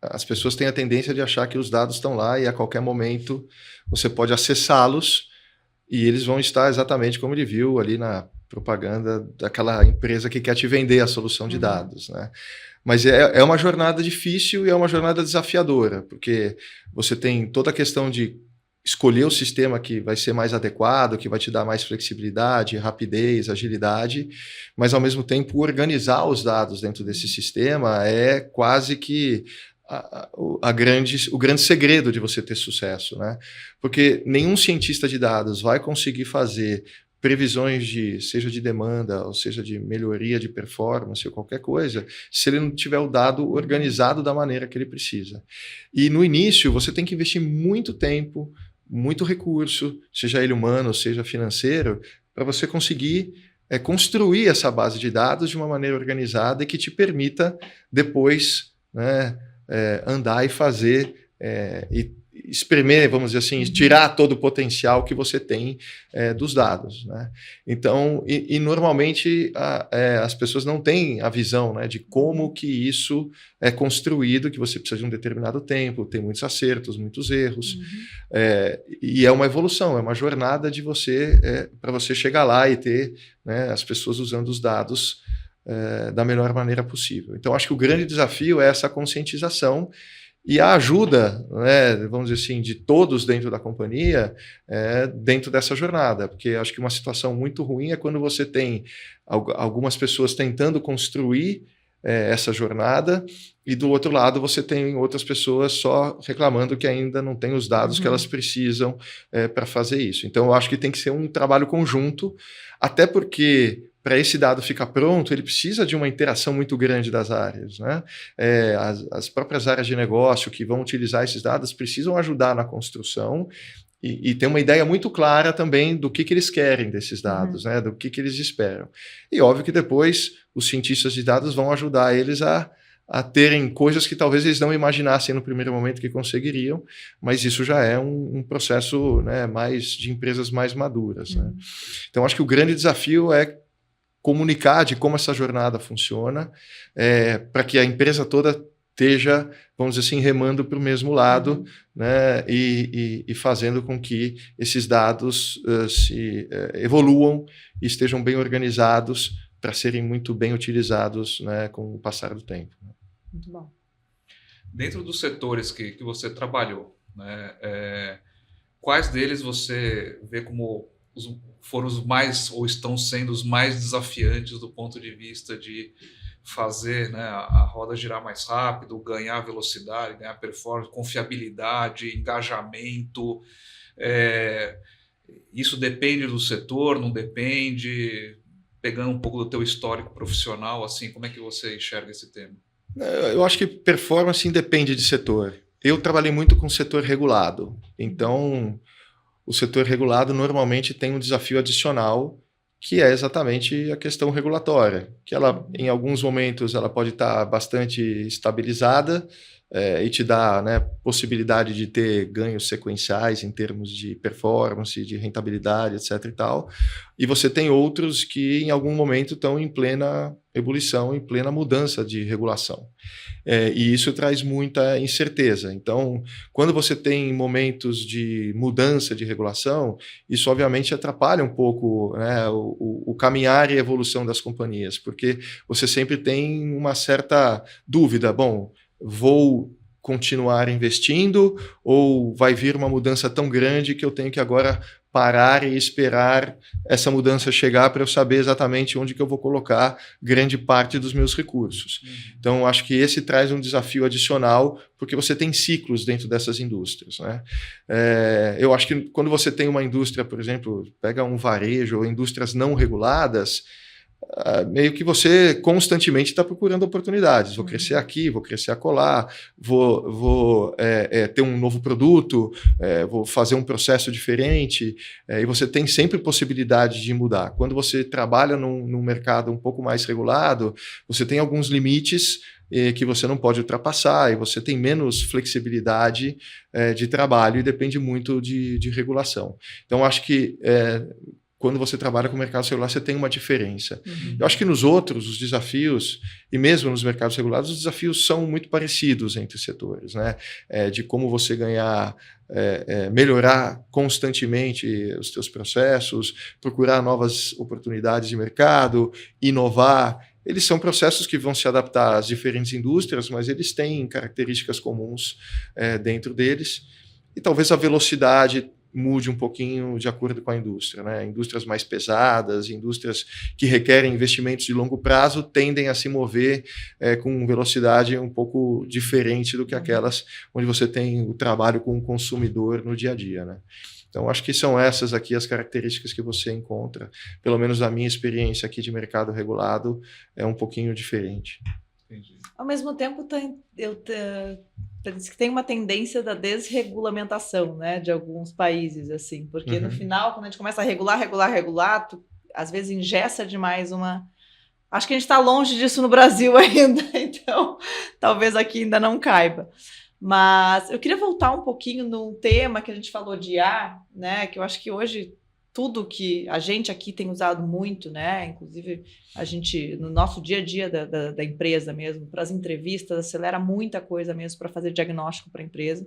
As pessoas têm a tendência de achar que os dados estão lá e a qualquer momento você pode acessá-los e eles vão estar exatamente como ele viu ali na propaganda daquela empresa que quer te vender a solução de dados, né? Mas é uma jornada difícil e é uma jornada desafiadora, porque você tem toda a questão de escolher o sistema que vai ser mais adequado, que vai te dar mais flexibilidade, rapidez, agilidade, mas ao mesmo tempo organizar os dados dentro desse sistema é quase que o grande segredo de você ter sucesso, né? Porque nenhum cientista de dados vai conseguir fazer previsões seja de demanda, ou seja de melhoria de performance ou qualquer coisa, se ele não tiver o dado organizado da maneira que ele precisa. E no início você tem que investir muito tempo, muito recurso, seja ele humano, seja financeiro, para você conseguir construir essa base de dados de uma maneira organizada e que te permita depois, né, andar e fazer e espremer, vamos dizer assim, tirar todo o potencial que você tem dos dados, né? Então, e normalmente as pessoas não têm a visão, né, de como que isso é construído, que você precisa de um determinado tempo, tem muitos acertos, muitos erros, e é uma evolução, é uma jornada de você, para você chegar lá e ter, né, as pessoas usando os dados da melhor maneira possível. Então, acho que o grande desafio é essa conscientização e a ajuda, né, vamos dizer assim, de todos dentro da companhia, dentro dessa jornada, porque acho que uma situação muito ruim é quando você tem algumas pessoas tentando construir essa jornada e do outro lado você tem outras pessoas só reclamando que ainda não tem os dados que elas precisam para fazer isso. Então, eu acho que tem que ser um trabalho conjunto, até porque para esse dado ficar pronto, ele precisa de uma interação muito grande das áreas, né? As próprias áreas de negócio que vão utilizar esses dados precisam ajudar na construção e ter uma ideia muito clara também do que eles querem desses dados, né? Do que eles esperam. E óbvio que depois os cientistas de dados vão ajudar eles a a terem coisas que talvez eles não imaginassem no primeiro momento que conseguiriam, mas isso já é um processo, né, mais de empresas mais maduras. Né? Então, acho que o grande desafio é comunicar de como essa jornada funciona, para que a empresa toda esteja, vamos dizer assim, remando para o mesmo lado, né, e fazendo com que esses dados evoluam e estejam bem organizados para serem muito bem utilizados, né, com o passar do tempo. Muito bom. Dentro dos setores que você trabalhou, né, quais deles você vê como foram os mais, ou estão sendo os mais desafiantes do ponto de vista de fazer, né, a roda girar mais rápido, ganhar velocidade, ganhar performance, confiabilidade, engajamento? Isso depende do setor, não depende? Pegando um pouco do teu histórico profissional, assim, como é que você enxerga esse tema? Eu acho que performance independe de setor. Eu trabalhei muito com o setor regulado, então o setor regulado normalmente tem um desafio adicional, que é exatamente a questão regulatória, que ela, em alguns momentos, ela pode estar bastante estabilizada e te dá, né, possibilidade de ter ganhos sequenciais em termos de performance, de rentabilidade, etc. e tal. E você tem outros que, em algum momento, estão em plena ebulição, em plena mudança de regulação. E isso traz muita incerteza. Então, quando você tem momentos de mudança de regulação, isso obviamente atrapalha um pouco, né, o caminhar e a evolução das companhias, porque você sempre tem uma certa dúvida. Bom, vou continuar investindo ou vai vir uma mudança tão grande que eu tenho que agora parar e esperar essa mudança chegar para eu saber exatamente onde que eu vou colocar grande parte dos meus recursos. Então, acho que esse traz um desafio adicional, porque você tem ciclos dentro dessas indústrias, né? Eu acho que quando você tem uma indústria, por exemplo, pega um varejo ou indústrias não reguladas, meio que você constantemente está procurando oportunidades. Vou crescer aqui, vou crescer acolá, vou ter um novo produto, vou fazer um processo diferente, e você tem sempre possibilidade de mudar. Quando você trabalha num mercado um pouco mais regulado, você tem alguns limites que você não pode ultrapassar, e você tem menos flexibilidade de trabalho e depende muito de regulação. Então, acho que quando você trabalha com o mercado regular, você tem uma diferença. Eu acho que nos outros, os desafios, e mesmo nos mercados regulados, os desafios são muito parecidos entre setores, né? De como você ganhar, melhorar constantemente os seus processos, procurar novas oportunidades de mercado, inovar. Eles são processos que vão se adaptar às diferentes indústrias, mas eles têm características comuns dentro deles. E talvez a velocidade mude um pouquinho de acordo com a indústria, né? Indústrias mais pesadas, indústrias que requerem investimentos de longo prazo, tendem a se mover com velocidade um pouco diferente do que aquelas onde você tem o trabalho com o consumidor no dia a dia, né? Então, acho que são essas aqui as características que você encontra, pelo menos a minha experiência aqui de mercado regulado é um pouquinho diferente. Entendi. Ao mesmo tempo, parece que tem uma tendência da desregulamentação, né, de alguns países, assim, porque no final, quando a gente começa a regular, às vezes engessa demais uma... Acho que a gente está longe disso no Brasil ainda, então talvez aqui ainda não caiba. Mas eu queria voltar um pouquinho num tema que a gente falou de IA, né, que eu acho que hoje tudo que a gente aqui tem usado muito, né? Inclusive a gente, no nosso dia a dia da empresa mesmo, para as entrevistas, acelera muita coisa mesmo para fazer diagnóstico para a empresa.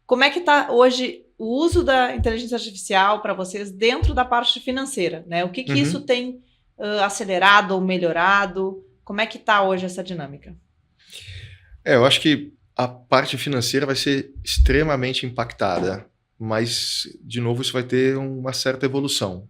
Como é que está hoje o uso da inteligência artificial para vocês dentro da parte financeira, né? O que isso tem acelerado ou melhorado? Como é que está hoje essa dinâmica? Eu acho que a parte financeira vai ser extremamente impactada, mas, de novo, isso vai ter uma certa evolução.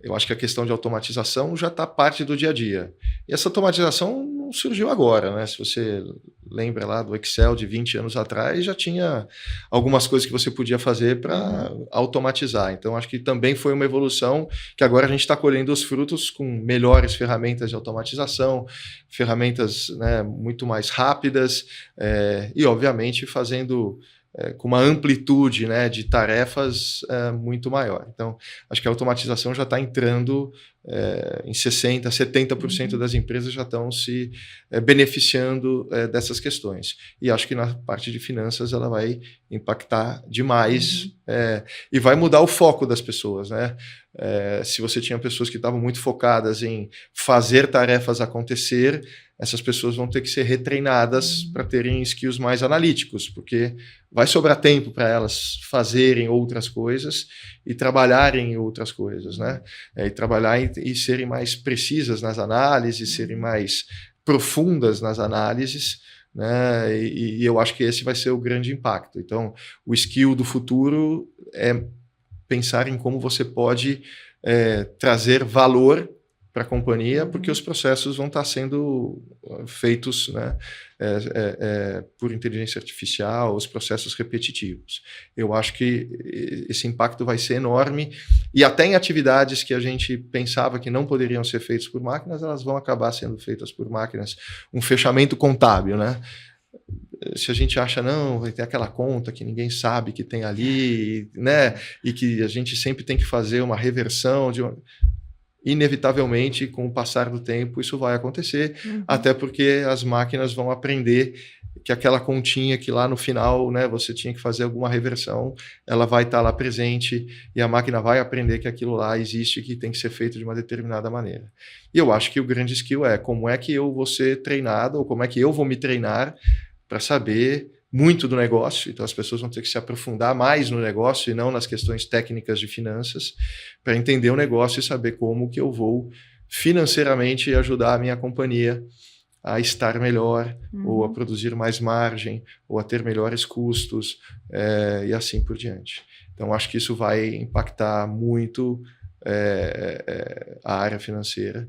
Eu acho que a questão de automatização já está parte do dia a dia. E essa automatização não surgiu agora, né? Se você lembra lá do Excel de 20 anos atrás, já tinha algumas coisas que você podia fazer para automatizar. Então, acho que também foi uma evolução que agora a gente está colhendo os frutos com melhores ferramentas de automatização, ferramentas, né, muito mais rápidas e, obviamente, fazendo... com uma amplitude, né, de tarefas muito maior. Então, acho que a automatização já está entrando em 60%, 70% das empresas já estão se beneficiando dessas questões. E acho que na parte de finanças ela vai impactar demais e vai mudar o foco das pessoas, né? Se você tinha pessoas que estavam muito focadas em fazer tarefas acontecer, essas pessoas vão ter que ser retreinadas para terem skills mais analíticos, porque vai sobrar tempo para elas fazerem outras coisas e trabalharem em outras coisas, né? E trabalhar e serem mais precisas nas análises, serem mais profundas nas análises, né? E eu acho que esse vai ser o grande impacto. Então, o skill do futuro é pensar em como você pode trazer valor para a companhia, porque os processos vão estar sendo feitos, né, por inteligência artificial, os processos repetitivos. Eu acho que esse impacto vai ser enorme, e até em atividades que a gente pensava que não poderiam ser feitas por máquinas, elas vão acabar sendo feitas por máquinas. Um fechamento contábil, né? Se a gente acha, não, vai ter aquela conta que ninguém sabe que tem ali, né? E que a gente sempre tem que fazer uma reversão inevitavelmente, com o passar do tempo, isso vai acontecer, até porque as máquinas vão aprender que aquela continha que lá no final, né, você tinha que fazer alguma reversão, ela vai estar lá presente e a máquina vai aprender que aquilo lá existe e que tem que ser feito de uma determinada maneira. E eu acho que o grande skill é como é que eu vou ser treinado, ou como é que eu vou me treinar para saber muito do negócio. Então as pessoas vão ter que se aprofundar mais no negócio e não nas questões técnicas de finanças, para entender o negócio e saber como que eu vou financeiramente ajudar a minha companhia a estar melhor, ou a produzir mais margem, ou a ter melhores custos, e assim por diante. Então acho que isso vai impactar muito a área financeira.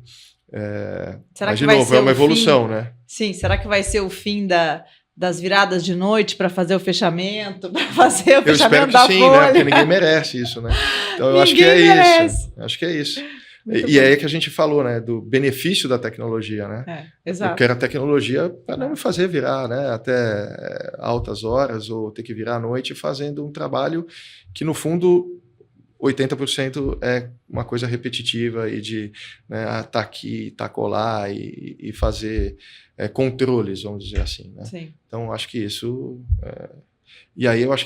Mas de novo, é uma evolução, né? Sim, será que vai ser o fim das viradas de noite para fazer o fechamento, da folha? Eu espero que sim, né? Porque ninguém merece isso, né? Então eu acho que é isso. Acho que é isso. E é aí que a gente falou, né? Do benefício da tecnologia, né? Exato. Eu quero a tecnologia para não me fazer virar, né? Até altas horas ou ter que virar à noite fazendo um trabalho que, no fundo, 80% é uma coisa repetitiva e de tá aqui, tá colar e fazer controles, vamos dizer assim, né? Sim. Então, acho que isso... E aí eu acho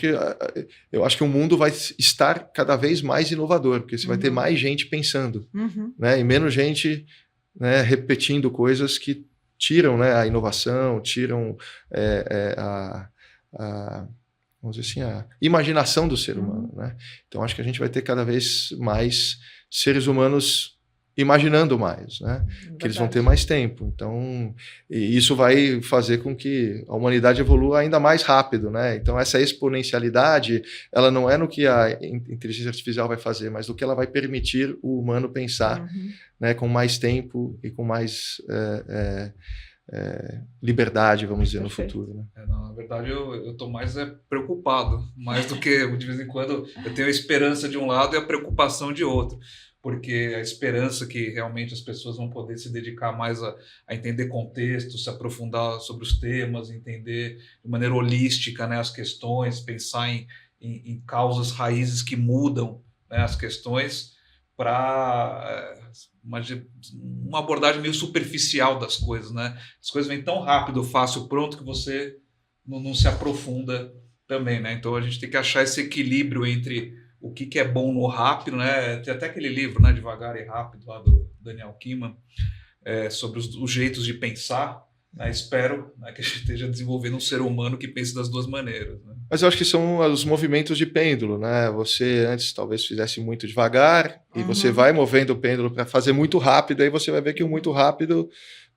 que o mundo vai estar cada vez mais inovador, porque você vai ter mais gente pensando, né? E menos gente, né, repetindo coisas que tiram, né, a inovação, tiram vamos dizer assim, a imaginação do ser humano, né? Então acho que a gente vai ter cada vez mais seres humanos imaginando mais, né? Que eles vão ter mais tempo. Então, e isso vai fazer com que a humanidade evolua ainda mais rápido, né? Então, essa exponencialidade, ela não é no que a inteligência artificial vai fazer, mas no que ela vai permitir o humano pensar, né? Com mais tempo e com mais liberdade, vamos dizer, no futuro, né? Na verdade, eu estou mais preocupado, mais do que, de vez em quando, eu tenho a esperança de um lado e a preocupação de outro. Porque a esperança que realmente as pessoas vão poder se dedicar mais a entender contexto, se aprofundar sobre os temas, entender de maneira holística, né, as questões, pensar em causas raízes que mudam, né, as questões, para uma abordagem meio superficial das coisas, né? As coisas vêm tão rápido, fácil, pronto, que você não se aprofunda também, né? Então a gente tem que achar esse equilíbrio entre o que é bom no rápido, né? Tem até aquele livro, né, Devagar e Rápido, lá do Daniel Kahneman, sobre os jeitos de pensar, né? Espero, né, que a gente esteja desenvolvendo um ser humano que pense das duas maneiras, né? Mas eu acho que são os movimentos de pêndulo, né? Você antes talvez fizesse muito devagar e você vai movendo o pêndulo para fazer muito rápido, aí você vai ver que o muito rápido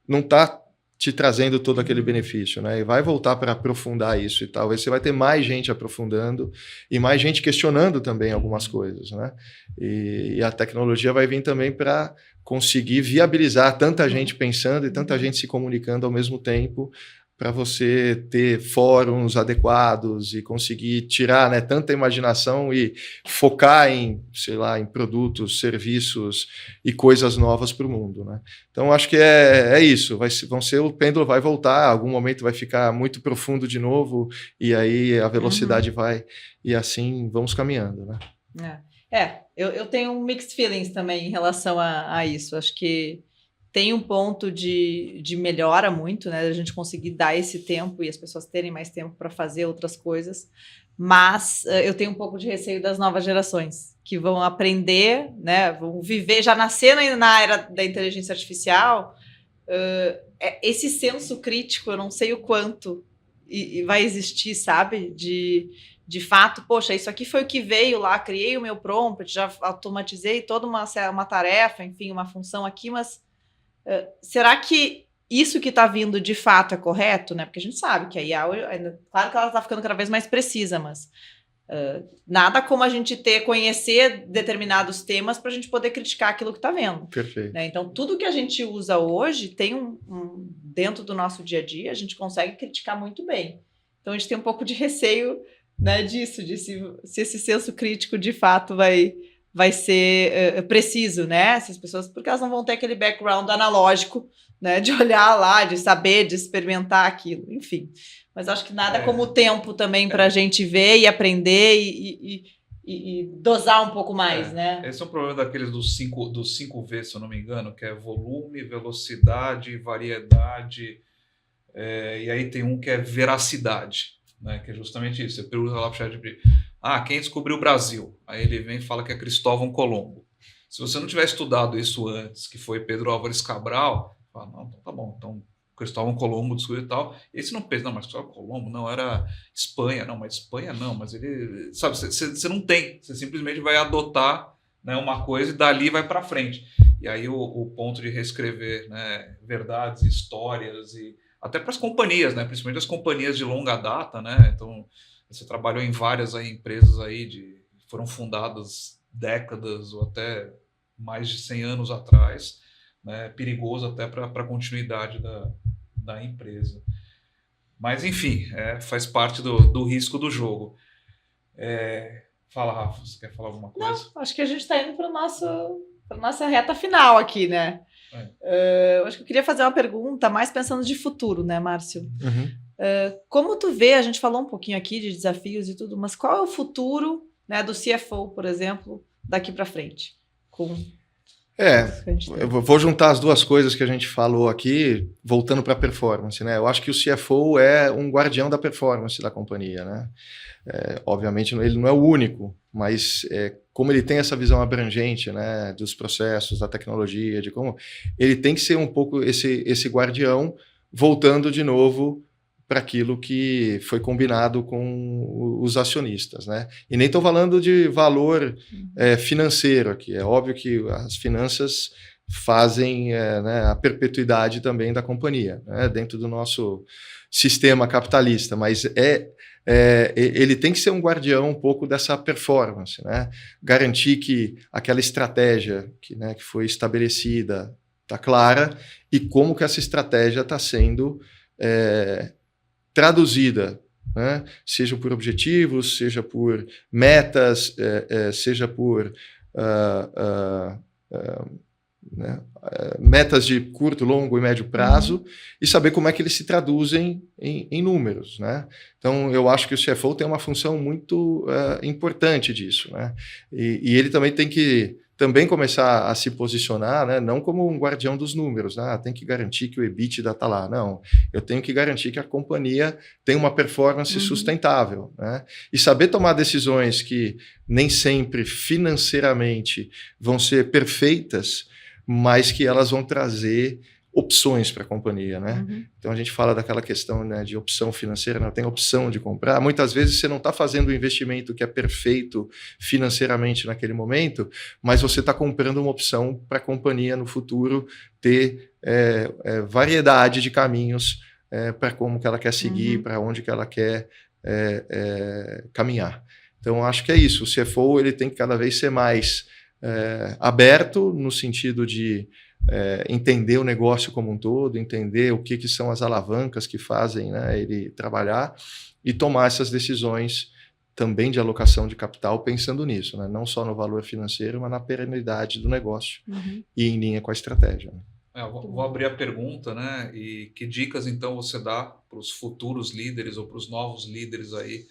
não está te trazendo todo aquele benefício, né? E vai voltar para aprofundar isso e talvez você vai ter mais gente aprofundando e mais gente questionando também algumas coisas, né? E a tecnologia vai vir também para conseguir viabilizar tanta gente pensando e tanta gente se comunicando ao mesmo tempo, para você ter fóruns adequados e conseguir tirar, né, tanta imaginação e focar em, sei lá, em produtos, serviços e coisas novas para o mundo, né? Então, acho que é isso. O pêndulo vai voltar, algum momento vai ficar muito profundo de novo e aí a velocidade vai, e assim vamos caminhando, né? Eu tenho um mixed feelings também em relação a isso. Acho que tem um ponto de melhora muito, né? A gente conseguir dar esse tempo e as pessoas terem mais tempo para fazer outras coisas. Mas eu tenho um pouco de receio das novas gerações, que vão aprender, né? Vão viver, já nascendo na era da inteligência artificial. Esse senso crítico, eu não sei o quanto e vai existir, sabe? De fato, poxa, isso aqui foi o que veio lá, criei o meu prompt, já automatizei toda uma tarefa, enfim, uma função aqui, mas será que isso que está vindo de fato é correto, né? Porque a gente sabe que a IA, claro que ela está ficando cada vez mais precisa, mas nada como a gente conhecer determinados temas para a gente poder criticar aquilo que está vendo. Perfeito. Né? Então, tudo que a gente usa hoje tem dentro do nosso dia a dia, a gente consegue criticar muito bem. Então, a gente tem um pouco de receio, né, disso, de se esse senso crítico de fato vai ser preciso, né? Se as pessoas, porque elas não vão ter aquele background analógico, né, de olhar lá, de saber, de experimentar aquilo, enfim. Mas acho que nada como o tempo também para a gente ver e aprender e dosar um pouco mais, né? Esse é o problema daqueles dos 5V, se eu não me engano, que é volume, velocidade, variedade, e aí tem um que é veracidade, né, que é justamente isso. Você pergunta lá para o ChatGPT, quem descobriu o Brasil? Aí ele vem e fala que é Cristóvão Colombo. Se você não tiver estudado isso antes, que foi Pedro Álvares Cabral, fala, não, então tá bom, então Cristóvão Colombo descobriu e tal. Esse não pensa, não, mas Cristóvão Colombo não era Espanha, não, mas Espanha não, mas ele, sabe, você não tem, você simplesmente vai adotar, né, uma coisa e dali vai para frente. E aí o ponto de reescrever, né, verdades, histórias e até para as companhias, né, principalmente as companhias de longa data, né, então você trabalhou em várias aí, empresas aí foram fundadas décadas ou até mais de 100 anos atrás, né, perigoso até para a continuidade da empresa. Mas, enfim, faz parte do risco do jogo. Fala, Rafa, você quer falar alguma coisa? Não, acho que a gente está indo para nossa reta final aqui, né? Eu acho que eu queria fazer uma pergunta mais pensando de futuro, né, Márcio? Uhum. Como tu vê, a gente falou um pouquinho aqui de desafios e tudo, mas qual é o futuro, né, do CFO, por exemplo, daqui para frente? Eu vou juntar as duas coisas que a gente falou aqui, voltando para a performance, né? Eu acho que o CFO é um guardião da performance da companhia, né? Obviamente ele não é o único, mas como ele tem essa visão abrangente, né, dos processos, da tecnologia, de como ele tem que ser um pouco esse guardião, voltando de novo para aquilo que foi combinado com os acionistas, né? E nem estou falando de valor financeiro aqui. É óbvio que as finanças fazem né, a perpetuidade também da companhia, né, dentro do nosso sistema capitalista, mas ele tem que ser um guardião um pouco dessa performance, né? Garantir que aquela estratégia que foi estabelecida está clara e como que essa estratégia está sendo traduzida, né? Seja por objetivos, seja por metas, seja por metas de curto, longo e médio prazo, e saber como é que eles se traduzem em números, né? Então, eu acho que o CFO tem uma função muito importante disso, né? E ele também tem que começar a se posicionar, né, não como um guardião dos números, né, tem que garantir que o EBITDA está lá. Não, eu tenho que garantir que a companhia tem uma performance sustentável, né, e saber tomar decisões que nem sempre financeiramente vão ser perfeitas, mas que elas vão trazer opções para a companhia, né? Então a gente fala daquela questão, né, de opção financeira, não tem opção de comprar. Muitas vezes você não está fazendo o investimento que é perfeito financeiramente naquele momento, mas você está comprando uma opção para a companhia no futuro ter variedade de caminhos para como que ela quer seguir, para onde que ela quer caminhar. Então acho que é isso. O CFO ele tem que cada vez ser mais aberto no sentido de entender o negócio como um todo, entender o que são as alavancas que fazem, né, ele trabalhar e tomar essas decisões também de alocação de capital pensando nisso, né, não só no valor financeiro, mas na perenidade do negócio e em linha com a estratégia. Vou abrir a pergunta, né, e que dicas então você dá para os futuros líderes ou para os novos líderes aí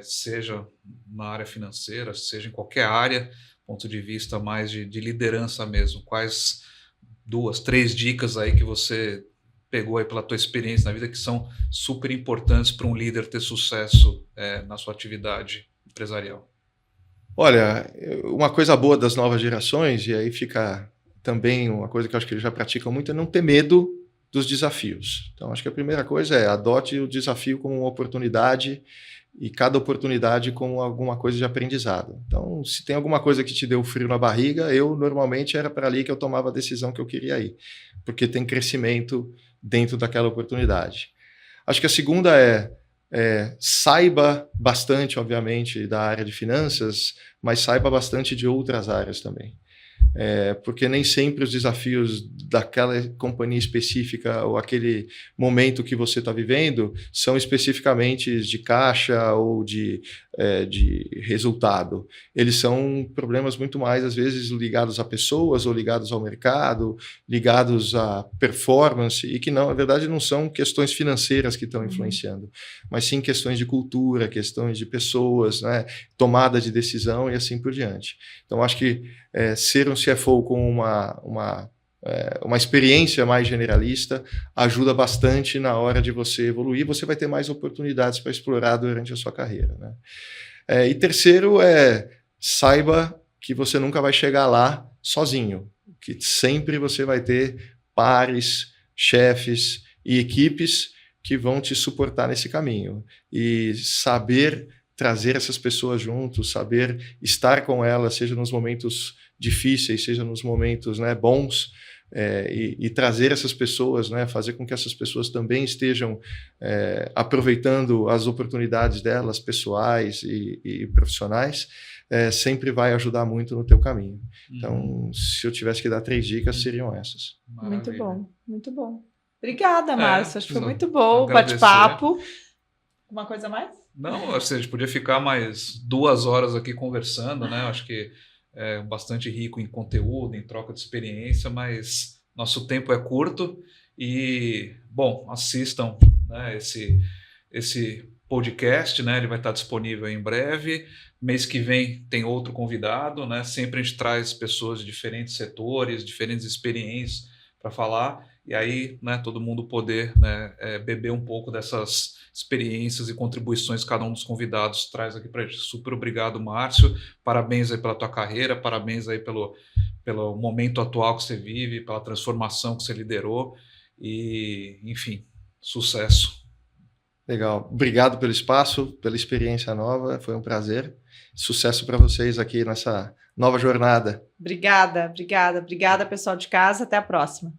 seja na área financeira, seja em qualquer área, ponto de vista mais de liderança mesmo. Quais 2, 3 dicas aí que você pegou aí pela tua experiência na vida que são super importantes para um líder ter sucesso na sua atividade empresarial? Olha, uma coisa boa das novas gerações, e aí fica também uma coisa que eu acho que eles já praticam muito, é não ter medo dos desafios. Então, acho que a primeira coisa é adote o desafio como uma oportunidade e cada oportunidade como alguma coisa de aprendizado. Então, se tem alguma coisa que te deu frio na barriga, eu normalmente era para ali que eu tomava a decisão que eu queria ir, porque tem crescimento dentro daquela oportunidade. Acho que a segunda saiba bastante, obviamente, da área de finanças, mas saiba bastante de outras áreas também. Porque nem sempre os desafios daquela companhia específica ou aquele momento que você está vivendo são especificamente de caixa ou de resultado. Eles são problemas muito mais, às vezes, ligados a pessoas ou ligados ao mercado, ligados à performance, e que, não, na verdade, não são questões financeiras que estão influenciando, mas sim questões de cultura, questões de pessoas, né, tomada de decisão e assim por diante. Então, acho que ser um CFO com uma experiência mais generalista ajuda bastante na hora de você evoluir, você vai ter mais oportunidades para explorar durante a sua carreira, né? E terceiro saiba que você nunca vai chegar lá sozinho, que sempre você vai ter pares, chefes e equipes que vão te suportar nesse caminho. E saber trazer essas pessoas juntos, saber estar com elas, seja nos momentos difíceis, seja nos momentos, né, bons, e trazer essas pessoas, né, fazer com que essas pessoas também estejam aproveitando as oportunidades delas, pessoais e profissionais, sempre vai ajudar muito no teu caminho. Então, se eu tivesse que dar 3 dicas, seriam essas. Maravilha. Muito bom, muito bom. Obrigada, Márcio. Acho que foi muito bom o bate-papo. Uma coisa mais? Não, a gente podia ficar mais 2 horas aqui conversando, né? Acho que é bastante rico em conteúdo, em troca de experiência, mas nosso tempo é curto e, bom, assistam, né, esse podcast, né? Ele vai estar disponível em breve. Mês que vem tem outro convidado, né? Sempre a gente traz pessoas de diferentes setores, diferentes experiências para falar, e aí, né, todo mundo poder, né, beber um pouco dessas experiências e contribuições que cada um dos convidados traz aqui para a gente. Super obrigado, Márcio. Parabéns aí pela tua carreira, parabéns aí pelo momento atual que você vive, pela transformação que você liderou e, enfim, sucesso. Legal. Obrigado pelo espaço, pela experiência nova. Foi um prazer. Sucesso para vocês aqui nessa nova jornada. Obrigada, pessoal de casa. Até a próxima.